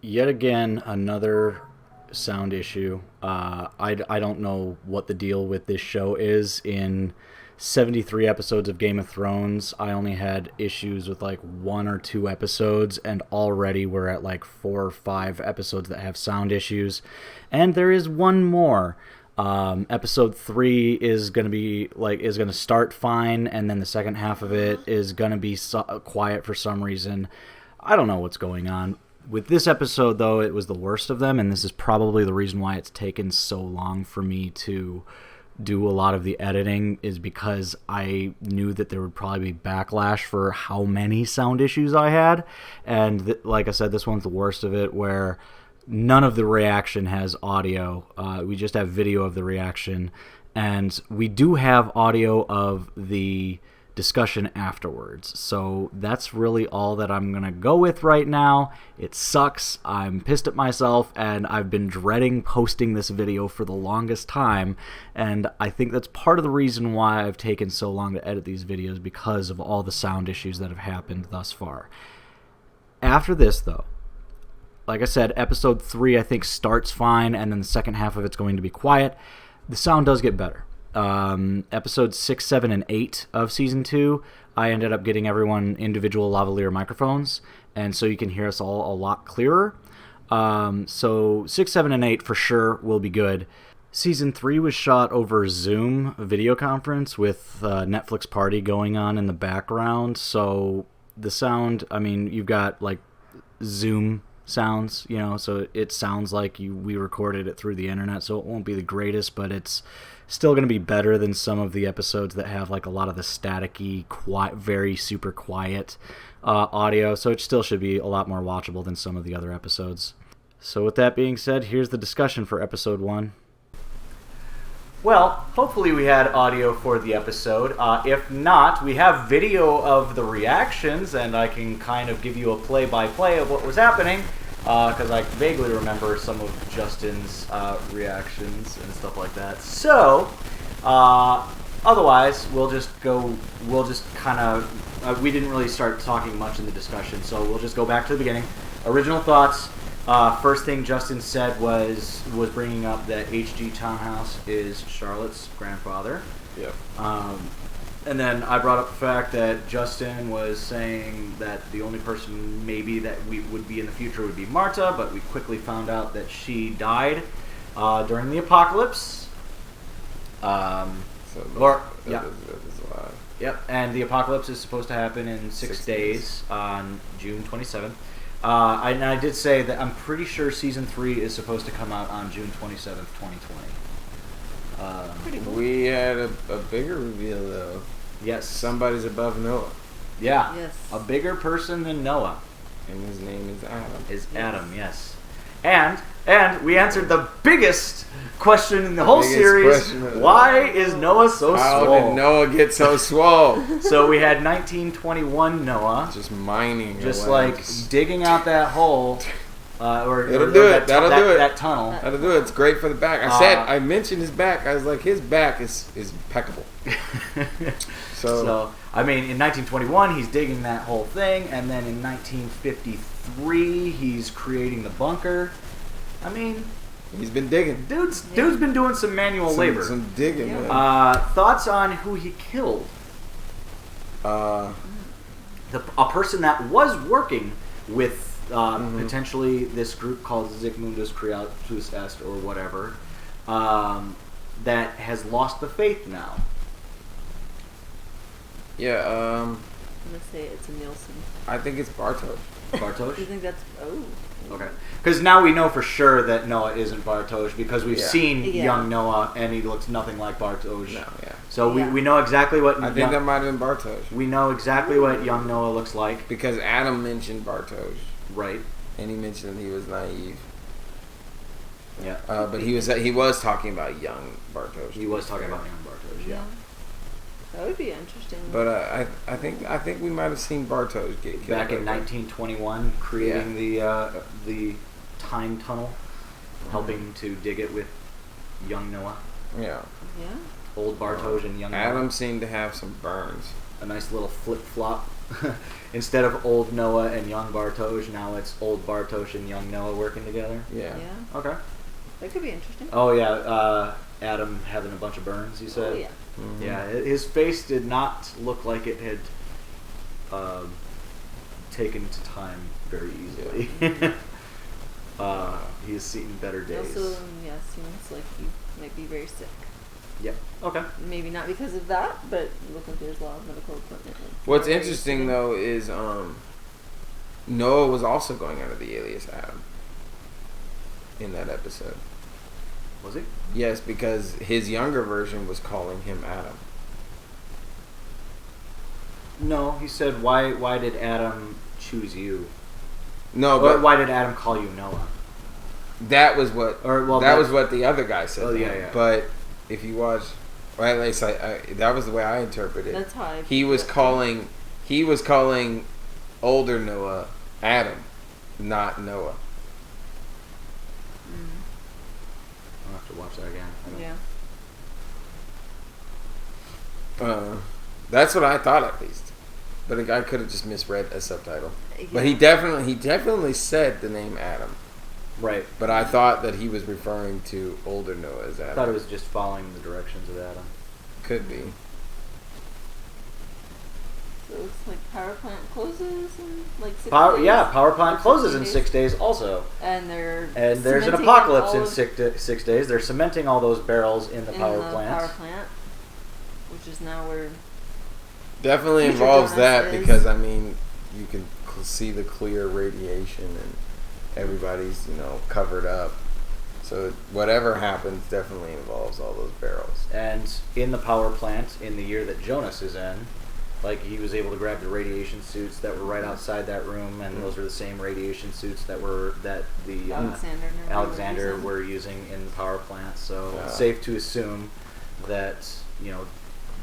Yet again, another sound issue. I don't know what the deal with this show is. In 73 episodes of Game of Thrones, I only had issues with like one or two episodes, and already we're at like 4 or 5 episodes that have sound issues. And there is one more. Episode 3 is gonna start fine, and then the second half of it is gonna be quiet for some reason. I don't know what's going on. With this episode, though, it was the worst of them, and this is probably the reason why it's taken so long for me to do a lot of the editing, is because I knew that there would probably be backlash for how many sound issues I had. And like I said, this one's the worst of it, where none of the reaction has audio. We just have video of the reaction, and we do have audio of the discussion afterwards. So that's really all that I'm going to go with right now. It sucks. I'm pissed at myself, and I've been dreading posting this video for the longest time, and I think that's part of the reason why I've taken so long to edit these videos, because of all the sound issues that have happened thus far. After this, though, like I said, episode 3 I think starts fine, and then the second half of it's going to be quiet. The sound does get better. Episodes 6, 7, and 8 of Season 2, I ended up getting everyone individual lavalier microphones, and so you can hear us all a lot clearer. So 6, 7, and 8 for sure will be good. Season 3 was shot over Zoom video conference with Netflix Party going on in the background, so the sound, I mean, you've got like Zoom sounds, so it sounds like we recorded it through the internet, so it won't be the greatest, but it's still going to be better than some of the episodes that have like a lot of the staticky, quiet, very super quiet audio, so it still should be a lot more watchable than some of the other episodes. So with that being said, here's the discussion for episode 1. Well, hopefully we had audio for the episode. If not, we have video of the reactions, and I can kind of give you a play-by-play of what was happening, because I vaguely remember some of Justin's reactions and stuff like that. So, otherwise, we didn't really start talking much in the discussion, so we'll just go back to the beginning. Original thoughts. First thing Justin said was bringing up that H.G. Townhouse is Charlotte's grandfather. Yep. And then I brought up the fact that Justin was saying that the only person maybe that we would be in the future would be Marta, but we quickly found out that she died during the apocalypse. Yep, and the apocalypse is supposed to happen in 6 days on June 27th. I did say that I'm pretty sure Season 3 is supposed to come out on June 27th, 2020. Pretty cool. We had a bigger reveal, though. Yes. Somebody's above Noah. Yeah. Yes. A bigger person than Noah. And his name is Adam. Adam, yes. And we answered the biggest question in the whole series. Why is Noah so swole? How did Noah get so swole? So we had 1921 Noah. Just mining. Just like digging out that hole. That'll do it. That tunnel. That'll do it. It's great for the back. I mentioned his back. I was like, his back is impeccable. So, I mean, in 1921, he's digging that whole thing, and then in 1953, he's creating the bunker. I mean, he's been digging. Dude's been doing some manual labor. Some digging. Yeah. Thoughts on who he killed? A person that was working with potentially this group called Zygmundus Creatus Est or whatever, that has lost the faith now. Yeah, I'm gonna say it's a Nielsen. I think it's Bartosz. Bartosz? You think that's... Oh. Okay. Because now we know for sure that Noah isn't Bartosz, because we've seen young Noah, and he looks nothing like Bartosz. No, yeah. So we know exactly what... I think that might have been Bartosz. We know exactly what young Noah looks like. Because Adam mentioned Bartosz. Right. And he mentioned that he was naive. Yeah. But he was talking about young Bartosz. He was talking about young Bartosz, yeah. That would be interesting. But I think we might have seen Bartosz get killed. Back in 1921, creating the time tunnel, helping to dig it with young Noah. Yeah. Yeah. Old Bartosz and young Noah. Adam seemed to have some burns. A nice little flip-flop instead of old Noah and young Bartosz, now it's old Bartosz and young Noah working together. Yeah. Yeah. Okay. That could be interesting. Oh yeah, Adam having a bunch of burns. You said. Oh, yeah. Mhm. Yeah, his face did not look like it had taken to time very easily. He's seen better He days. also, yeah, seems like he might be very sick. Yep. Okay. Maybe not because of that, but it looks like there's a lot of medical equipment. What's interesting though is Noah was also going under the alias Adam in that episode. Was he? Yes, because his younger version was calling him Adam. No, he said, why did Adam choose you? No, Or but why did Adam call you Noah? that was what Or, well, that that- was what the other guy said. Oh, to yeah, him. yeah. But if you watch, or at least that was the way I interpreted it. That's how I He was calling older Noah Adam, not Noah. I'll have to watch that again. I don't- Yeah. That's what I thought at least. But a guy could have just misread a subtitle. But he Yeah. definitely said the name Adam. Right. But I thought that he was referring to older Noah as I Adam. thought it was just following the directions of Adam. Could be. So it looks like power plant closes in like 6 Power days. plant Or closes 15 in days. 6 days also. And they're And there's an cementing apocalypse all in of- 6 days. They're cementing all those barrels in the in power the plant. power plant, which is now where Definitely Future involves Jonas that is- because, I mean, you can see the clear radiation and everybody's, covered up. So whatever happens definitely involves all those barrels. And in the power plant, in the year that Jonas is in, like he was able to grab the radiation suits that were right outside that room, and those are the same radiation suits that the Alexander were using in the power plant. So it's safe to assume that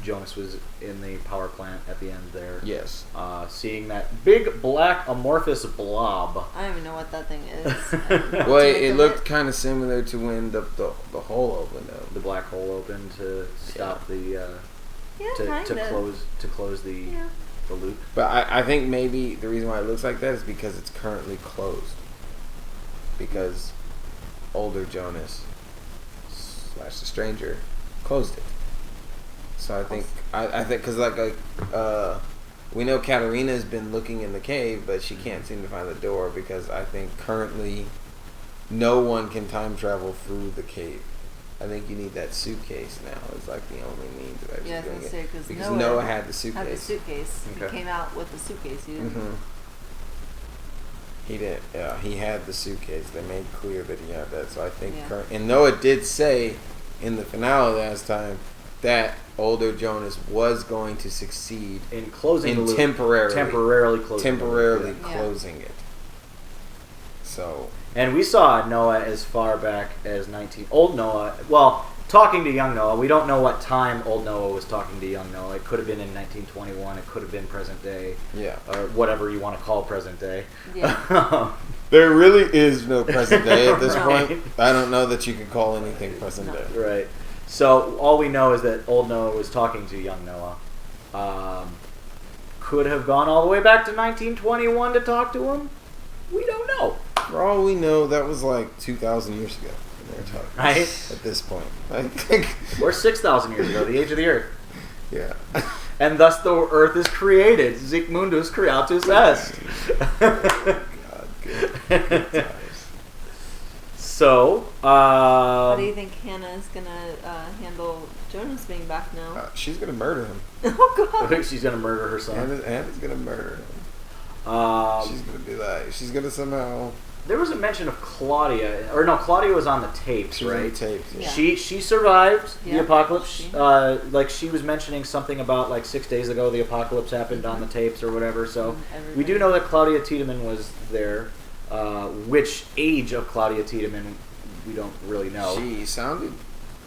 Jonas was in the power plant at the end there. Yes. Seeing that big black amorphous blob. I don't even know what that thing is. Well, it looked kind of similar to when the hole opened up. The black hole opened to stop the to close the the loop. But I think maybe the reason why it looks like that is because it's currently closed. Because older Jonas / the stranger closed it. So I think because we know Katarina's been looking in the cave, but she can't seem to find the door because I think currently no one can time travel through the cave. I think you need that suitcase now. It's like the only means of actually doing it. Because Noah had the suitcase. Had the suitcase. Okay. He came out with the suitcase. He didn't. Mm-hmm. He did. Yeah, he had the suitcase. They made clear that he had that. So I think, and Noah did say in the finale last time that older Jonas was going to succeed In closing the loop, temporarily closing closing it. So, and we saw Noah as far back as old Noah. Well, talking to young Noah. We don't know what time old Noah was talking to young Noah. It could have been in 1921. It could have been present day. yeah. Or whatever you want to call present day. Yeah. There really is no present day at this Right. point. I don't know that you can call anything present day. Right. So all we know is that old Noah was talking to young Noah. Could have gone all the way back to 1921 to talk to him. We don't know. For all we know, that was like 2,000 years ago when they were talking. Right. At this point, I think. Or 6,000 years ago, the age of the Earth. Yeah. And thus the Earth is created. Sic mundus creatus est. God, good times. So, How do you think Hannah is gonna handle Jonas being back now? She's gonna murder him. Oh I God! think she's gonna murder her son. Anna's gonna murder him. She's gonna be like, she's gonna somehow. There was a mention of Claudia, or no, Claudia was on the tapes, She was on right? the tapes. Yeah. She survived the Yeah, apocalypse. she- Like she was mentioning something about like 6 days ago the apocalypse happened on the tapes or whatever. So we do know that Claudia Tiedemann was there. Which age of Claudia Tiedemann we don't really know. She sounded.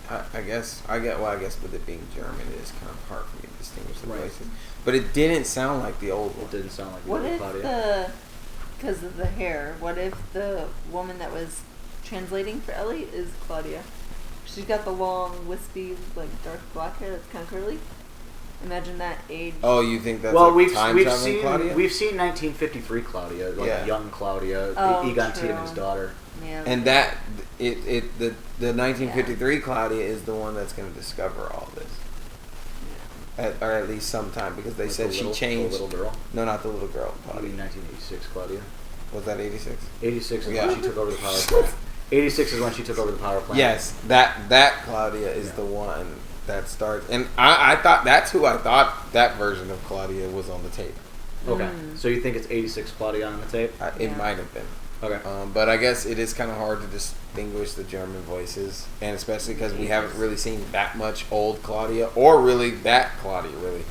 I guess with it being German, it is kind of hard for me to distinguish the Right. voices. But it didn't sound like the old one. It didn't sound like What if Claudia. because of the hair? What if the woman that was translating for Ellie is Claudia? She's got the long, wispy, like dark black hair that's kind of curly. Imagine that age. Oh, you think that's Well, time traveling Claudia? we've seen 1953 Claudia, like young Claudia, Egon true. Tiedemann's daughter. Yeah. And that the 1953 Claudia is the one that's going to discover all this. Or at least sometime, because they said she changed. The little girl? No, not the little girl. Probably 1986 Claudia. Was that 86? 86 is when she took over the power plant. 86 is when she took over the power plant. Yes, that Claudia is the one that starts. And I thought that's who I thought that version of Claudia was on the tape. Okay, so you think it's 86 Claudia on the tape? It might have been. Okay. But I guess it is kind of hard to distinguish the German voices, and especially because we haven't really seen that much old Claudia, or really that Claudia, really.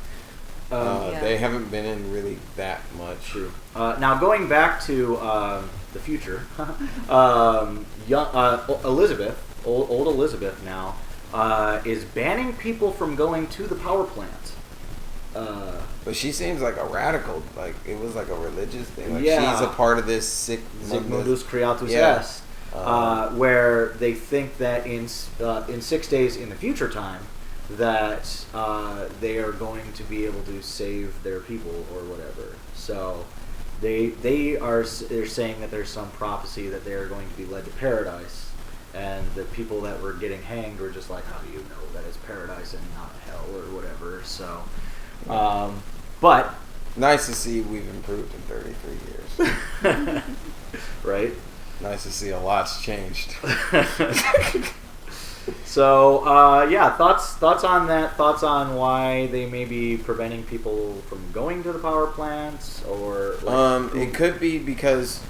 They haven't been in really that much. True. Now, going back to the future, Elizabeth, old Elizabeth now, is banning people from going to the power plant. But she seems like a radical. Like, it was like a religious thing. Like, Yeah. she's a part of this Sigmundus Creatus Yeah. Est, where they think that in 6 days in the future time that they are going to be able to save their people or whatever. So they're saying that there's some prophecy that they are going to be led to paradise, and the people that were getting hanged were just like, how do you know that it's paradise and not hell or whatever? So, but nice to see we've improved in 33 years. right. Nice to see a lot's changed. So, thoughts on that? Thoughts on why they may be preventing people from going to the power plants, or like, it could be because,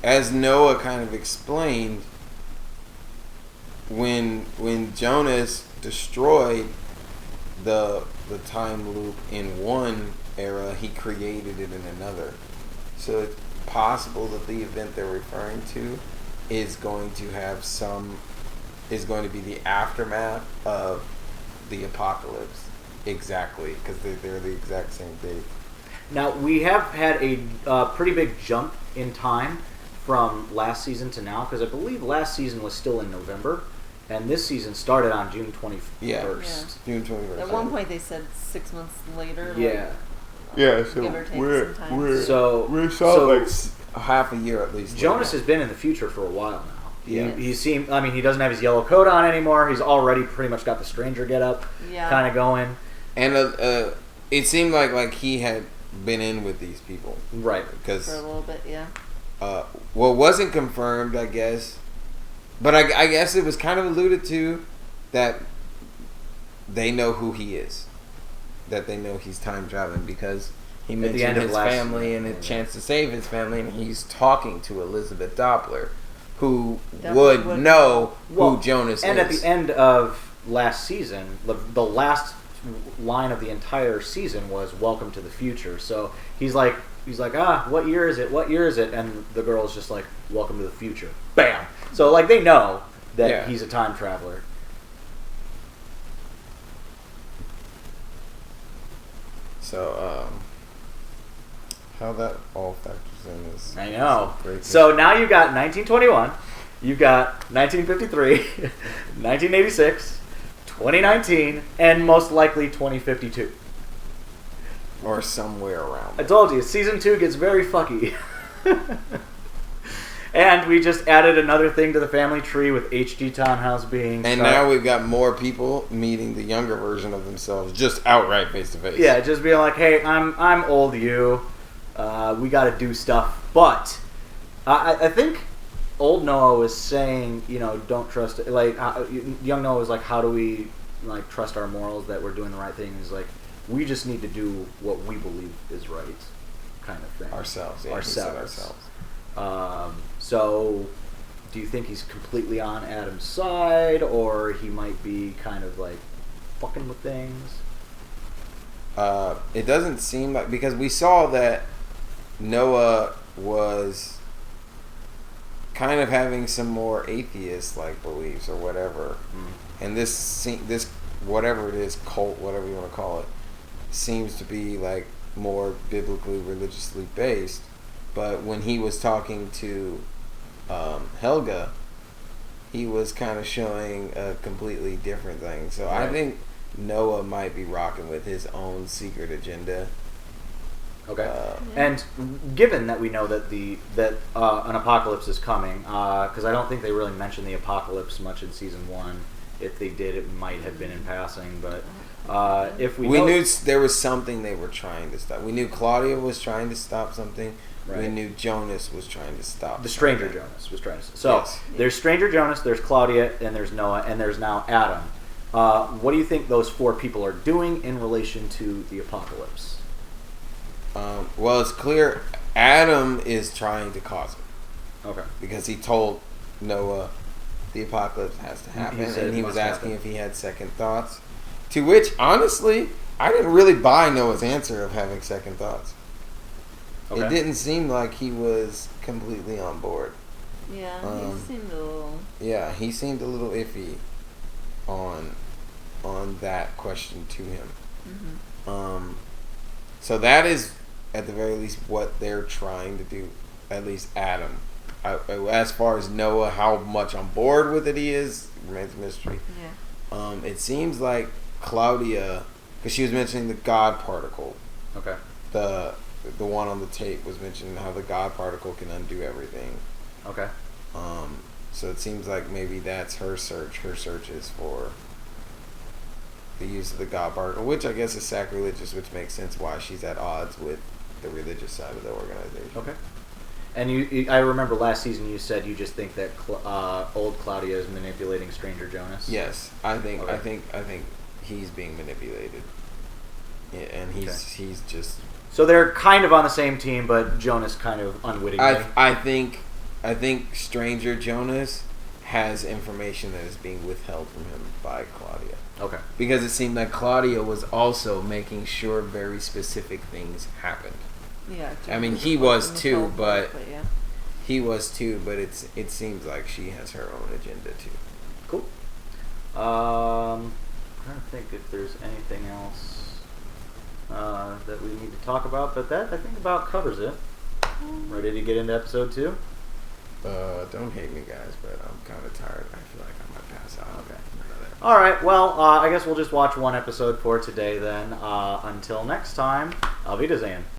as Noah kind of explained, when Jonas destroyed the time loop in one era, he created it in another. So it's possible that the event they're referring to is going to be the aftermath of the apocalypse. Exactly, because they're the exact same date. Now, we have had a pretty big jump in time from last season to now, because I believe last season was still in November, and this season started on June 21st. Yeah. June 21st. At one point they said 6 months later. Yeah. So give or take some time. we're like half a year at least. Jonas has been in the future for a while now. Yeah. He doesn't have his yellow coat on anymore. He's already pretty much got the stranger getup kind of going. And it seemed like he had been in with these people. Right. Because For a little bit, yeah. What wasn't confirmed, I guess, but I guess it was kind of alluded to that they know who he is. That they know he's time traveling because he mentioned his family and a chance to save his family, and he's talking to Elizabeth Doppler, who would know who Jonas is. And at the end of last season, the last line of the entire season was "Welcome to the future." So he's like, what year is it? What year is it? And the girl's just like, "Welcome to the future." Bam. So like they know that he's a time traveler. So how that all factors in is I know. great. So now you've got 1921, you've got 1953, 1986, 2019, and most likely 2052. Or somewhere around. I told you, season 2 gets very fucky. And we just added another thing to the family tree with HG Townhouse being... And now we've got more people meeting the younger version of themselves, just outright face to face. Yeah, just being like, hey, I'm old you. We got to do stuff. But I think old Noah was saying, don't trust... Like, young Noah was like, how do we trust our morals that we're doing the right thing? He's like, we just need to do what we believe is right, kind of thing. Ourselves. So, do you think he's completely on Adam's side, or he might be kind of like fucking with things? It doesn't seem like, because we saw that Noah was kind of having some more atheist-like beliefs or whatever, and this whatever it is, cult, whatever you want to call it, seems to be like more biblically, religiously based. But when he was talking to Helga, he was kind of showing a completely different thing. So right. I think Noah might be rocking with his own secret agenda. Okay. And given that we know that an apocalypse is coming, because I don't think they really mentioned the apocalypse much in season 1. If they did, it might have been in passing. But if we knew there was something they were trying to stop. We knew Claudia was trying to stop something. Right. We knew Jonas was trying to stop the stranger something. Jonas was trying to stop. So yes. There's stranger Jonas, there's Claudia, and there's Noah, and there's now Adam. What do you think those 4 people are doing in relation to the apocalypse? Well, it's clear Adam is trying to cause it. Okay. Because he told Noah the apocalypse has to happen, and he was asking if he had second thoughts. To which, honestly, I didn't really buy Noah's answer of having second thoughts. Okay. It didn't seem like he was completely on board. Yeah, he seemed a little... Yeah, he seemed a little iffy on that question to him. Mm-hmm. So that is, at the very least, what they're trying to do. At least Adam. As far as Noah, how much on board with it he is, remains a mystery. Yeah. It seems like Claudia, because she was mentioning the God particle. Okay. The one on the tape was mentioning how the God particle can undo everything. Okay. So it seems like maybe that's her search. Her search is for the use of the God particle, which I guess is sacrilegious, which makes sense why she's at odds with the religious side of the organization. Okay. And I remember last season you said you just think that old Claudia is manipulating Stranger Jonas. Yes, I think he's being manipulated, yeah, and he's just. So they're kind of on the same team, but Jonas kind of unwittingly. I think Stranger Jonas has information that is being withheld from him by Claudia. Okay. Because it seemed like Claudia was also making sure very specific things happened. Yeah. I mean, he was too, but it seems like she has her own agenda too. Cool. I'm trying to think if there's anything else that we need to talk about, but that I think about covers it. Ready to get into episode 2? Don't hate me, guys, but I'm kind of tired. I feel like I might pass out. Okay. All right. Well, I guess we'll just watch one episode for today then. Until next time, Auf Wiedersehen.